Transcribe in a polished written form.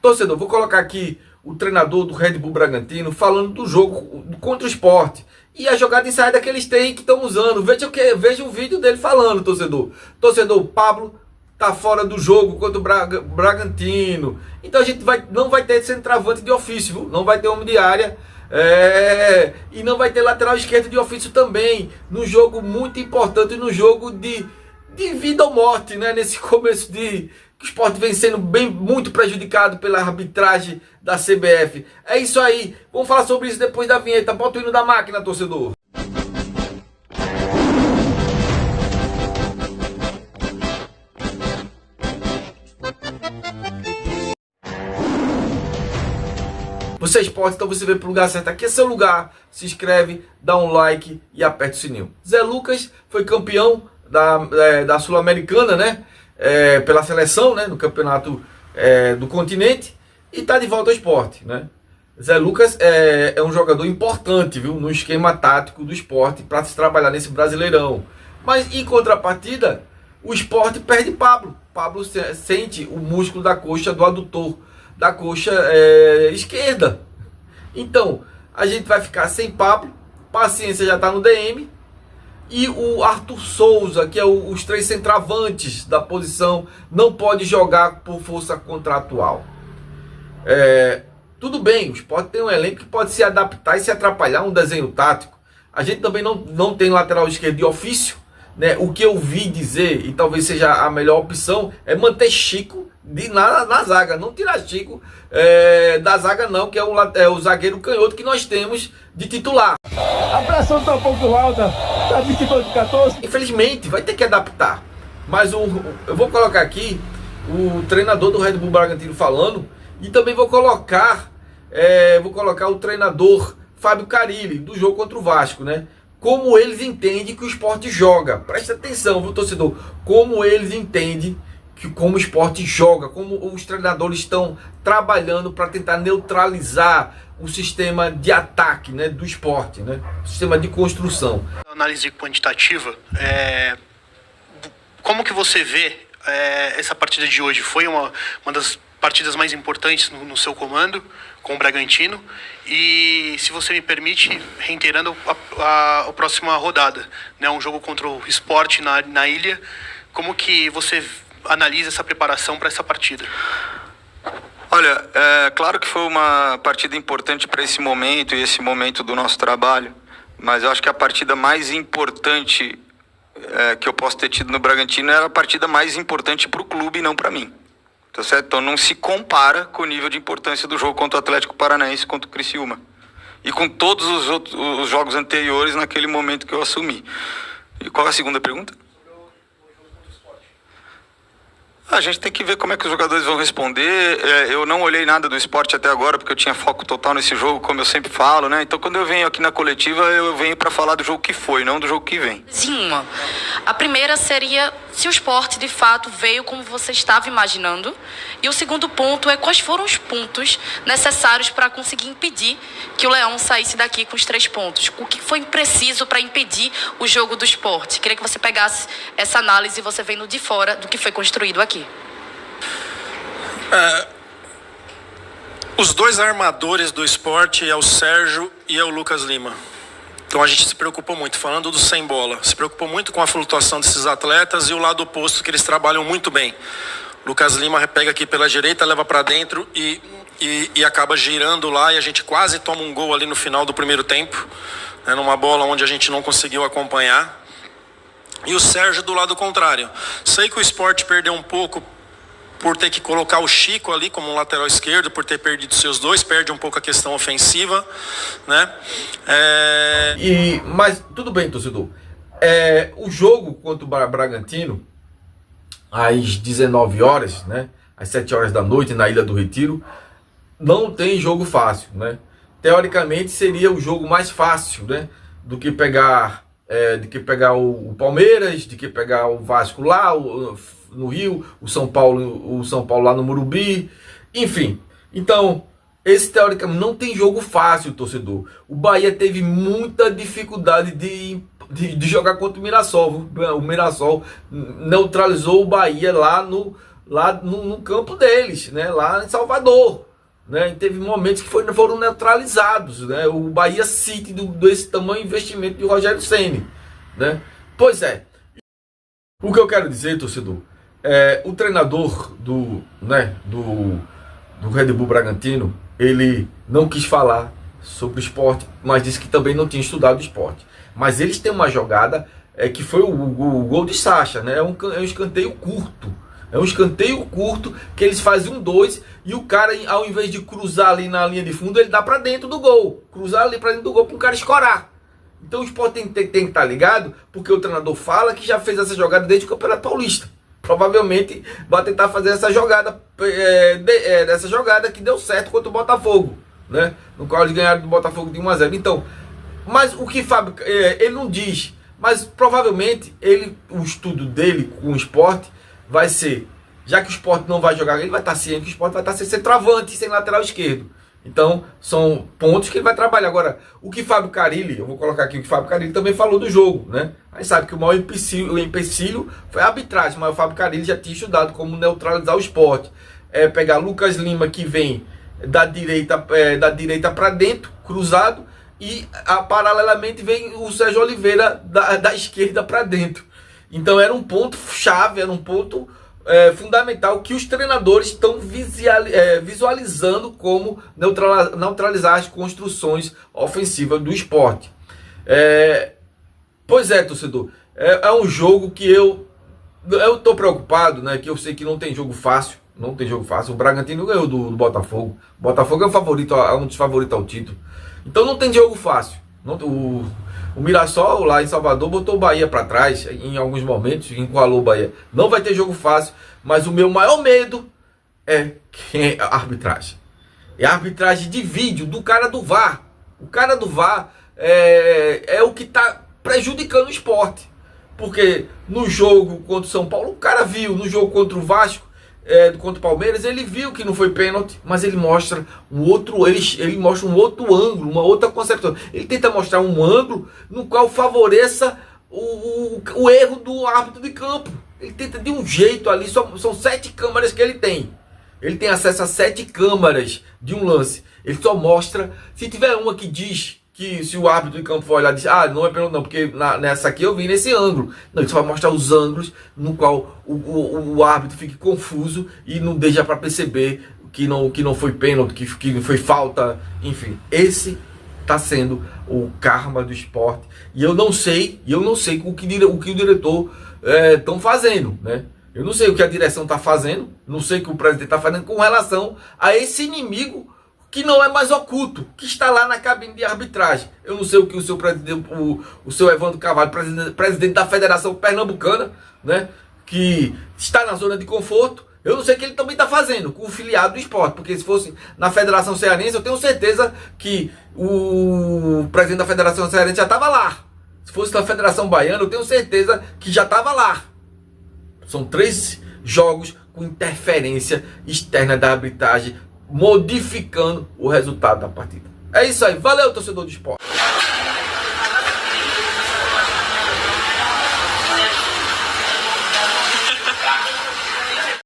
Torcedor, vou colocar aqui o treinador do Red Bull Bragantino falando do jogo contra o Sport. E a jogada inside que eles têm, que estão usando. Veja o vídeo dele falando, torcedor. Torcedor, o Pablo tá fora do jogo contra o Bragantino. Então a gente não vai ter centroavante de ofício, viu? Não vai ter homem de área. E não vai ter lateral esquerdo de ofício também. No jogo muito importante, no jogo de vida ou morte, né? Nesse começo de... O Sport vem sendo muito prejudicado pela arbitragem da CBF. É isso aí. Vamos falar sobre isso depois da vinheta. Bota o hino da máquina, torcedor. Você é Sport, então você veio pro lugar certo. Aqui é seu lugar. Se inscreve, dá um like e aperta o sininho. Zé Lucas foi campeão da Sul-Americana, né? Pela seleção, né? No campeonato do continente. E tá de volta ao esporte, né? Zé Lucas é um jogador importante, viu? No esquema tático do esporte para se trabalhar nesse Brasileirão. Mas em contrapartida, o esporte perde Pablo. Pablo sente o músculo da coxa, do adutor da coxa esquerda. Então, a gente vai ficar sem Pablo. Paciência já tá no DM. E o Arthur Souza, que é os três centravantes da posição, não pode jogar por força contratual. Tudo bem, o Sport tem um elenco que pode se adaptar e se atrapalhar um desenho tático. A gente também não tem lateral esquerdo de ofício, né? O que eu vi dizer, e talvez seja a melhor opção, é manter Chico na zaga. Não tirar Chico da zaga não, que é o zagueiro canhoto que nós temos de titular. A pressão tá um pouco alta, tá 22 de 14. Infelizmente, vai ter que adaptar. Mas eu vou colocar aqui o treinador do Red Bull Bragantino falando, e também vou colocar o treinador Fábio Carilli, do jogo contra o Vasco, né? Como eles entendem que o esporte joga. Presta atenção, viu, torcedor? Como eles entendem como o esporte joga, como os treinadores estão trabalhando para tentar neutralizar o sistema de ataque, né, do esporte, né? O sistema de construção. Análise quantitativa, como que você vê essa partida de hoje? Foi uma das partidas mais importantes no seu comando com o Bragantino, e se você me permite, reiterando a próxima rodada, né, um jogo contra o Sport na ilha, como que você analisa essa preparação para essa partida? Olha, claro que foi uma partida importante para esse momento e esse momento do nosso trabalho, mas eu acho que a partida mais importante que eu posso ter tido no Bragantino era a partida mais importante para o clube e não para mim. Tá certo? Então não se compara com o nível de importância do jogo contra o Atlético Paranaense, contra o Criciúma. E com todos os jogos anteriores naquele momento que eu assumi. E qual é a segunda pergunta? A gente tem que ver como é que os jogadores vão responder. Eu não olhei nada do Sport até agora, porque eu tinha foco total nesse jogo, como eu sempre falo, né? Então, quando eu venho aqui na coletiva, eu venho para falar do jogo que foi, não do jogo que vem. Sim, a primeira seria se o Sport, de fato, veio como você estava imaginando. E o segundo ponto é quais foram os pontos necessários para conseguir impedir que o Leão saísse daqui com os 3 pontos. O que foi preciso para impedir o jogo do Sport? Queria que você pegasse essa análise e você vendo de fora do que foi construído aqui. Os dois armadores do Sport é o Sérgio e é o Lucas Lima. Então a gente se preocupou muito, falando do sem bola, se preocupou muito com a flutuação desses atletas e o lado oposto, que eles trabalham muito bem. Lucas Lima pega aqui pela direita, leva para dentro e acaba girando lá, e a gente quase toma um gol ali no final do primeiro tempo, né, numa bola onde a gente não conseguiu acompanhar. E o Sérgio do lado contrário. Sei que o Sport perdeu um pouco por ter que colocar o Chico ali como um lateral esquerdo, por ter perdido seus dois, perde um pouco a questão ofensiva, né? Mas tudo bem, torcedor. O jogo contra o Bragantino, às 19 horas, né? Às 7 horas da noite, na Ilha do Retiro, não tem jogo fácil, né? Teoricamente seria o jogo mais fácil, né? Do que pegar o Palmeiras, de que pegar o Vasco lá no Rio, o São Paulo lá no Morumbi, enfim. Então, esse teoricamente não tem jogo fácil, torcedor. O Bahia teve muita dificuldade de jogar contra o Mirassol. O Mirassol neutralizou o Bahia lá lá no campo deles, né? Lá em Salvador. Né? E teve momentos que foram neutralizados, né? O Bahia City desse tamanho investimento de Rogério Ceni, né? Pois é. O que eu quero dizer, torcedor, o treinador do Red Bull Bragantino, ele não quis falar sobre o esporte, mas disse que também não tinha estudado o esporte. Mas eles têm uma jogada que foi o gol de Sacha, né? É um escanteio curto. É um escanteio curto que eles fazem 1-2 e o cara, ao invés de cruzar ali na linha de fundo, ele dá para dentro do gol. Cruzar ali para dentro do gol para o cara escorar. Então o Sport tem que estar ligado, porque o treinador fala que já fez essa jogada desde o Campeonato Paulista. Provavelmente vai tentar fazer essa jogada, essa jogada que deu certo contra o Botafogo, né? No qual eles ganharam do Botafogo de 1-0. Então, mas o que Fábio, ele não diz, mas provavelmente o estudo dele com o Sport vai ser, já que o Sport não vai jogar, ele vai estar ciente que o Sport vai estar sem centroavante, sem lateral esquerdo. Então, são pontos que ele vai trabalhar. Agora, o que Fábio Carille, eu vou colocar aqui o que Fábio Carille também falou do jogo, né? A gente sabe que o maior empecilho foi a arbitragem, mas o Fábio Carille já tinha estudado como neutralizar o Sport. Pegar Lucas Lima, que vem da direita para dentro, cruzado, e paralelamente vem o Sérgio Oliveira da esquerda para dentro. Então era um ponto chave, era um ponto fundamental que os treinadores estão visualizando como neutralizar as construções ofensivas do Sport. Pois é, torcedor, é um jogo que eu estou preocupado, né? Que eu sei que não tem jogo fácil, O Bragantino ganhou do Botafogo. O Botafogo é um dos favoritos ao título. Então não tem jogo fácil. O Mirassol lá em Salvador botou o Bahia para trás em alguns momentos, encurralou o Bahia. Não vai ter jogo fácil, mas o meu maior medo é a arbitragem. É a arbitragem de vídeo do cara do VAR. O cara do VAR é o que está prejudicando o esporte. Porque no jogo contra o São Paulo, o cara viu. No jogo contra o Vasco, contra o Palmeiras, ele viu que não foi pênalti, mas ele mostra ele mostra um outro ângulo, uma outra concepção. Ele tenta mostrar um ângulo no qual favoreça o erro do árbitro de campo. Ele tenta de um jeito ali, são 7 câmeras que ele tem. Ele tem acesso a 7 câmeras de um lance. Ele só mostra, se tiver uma que diz que se o árbitro de campo for olhar, diz, não é pênalti não, porque nessa aqui eu vi nesse ângulo. Não, ele só vai mostrar os ângulos no qual o árbitro fique confuso e não deixa para perceber que não foi pênalti, que foi falta, enfim. Esse está sendo o karma do esporte. E eu não sei o que o diretor estão fazendo, né? Eu não sei o que a direção está fazendo, não sei o que o presidente está fazendo com relação a esse inimigo que não é mais oculto, que está lá na cabine de arbitragem. Eu não sei o que o seu presidente, o seu Evandro Carvalho, presidente da Federação Pernambucana, né, que está na zona de conforto, eu não sei o que ele também está fazendo com o filiado do esporte, porque se fosse na Federação Cearense, eu tenho certeza que o presidente da Federação Cearense já estava lá. Se fosse na Federação Baiana, eu tenho certeza que já estava lá. São 3 jogos com interferência externa da arbitragem, modificando o resultado da partida. É isso aí. Valeu, torcedor do esporte.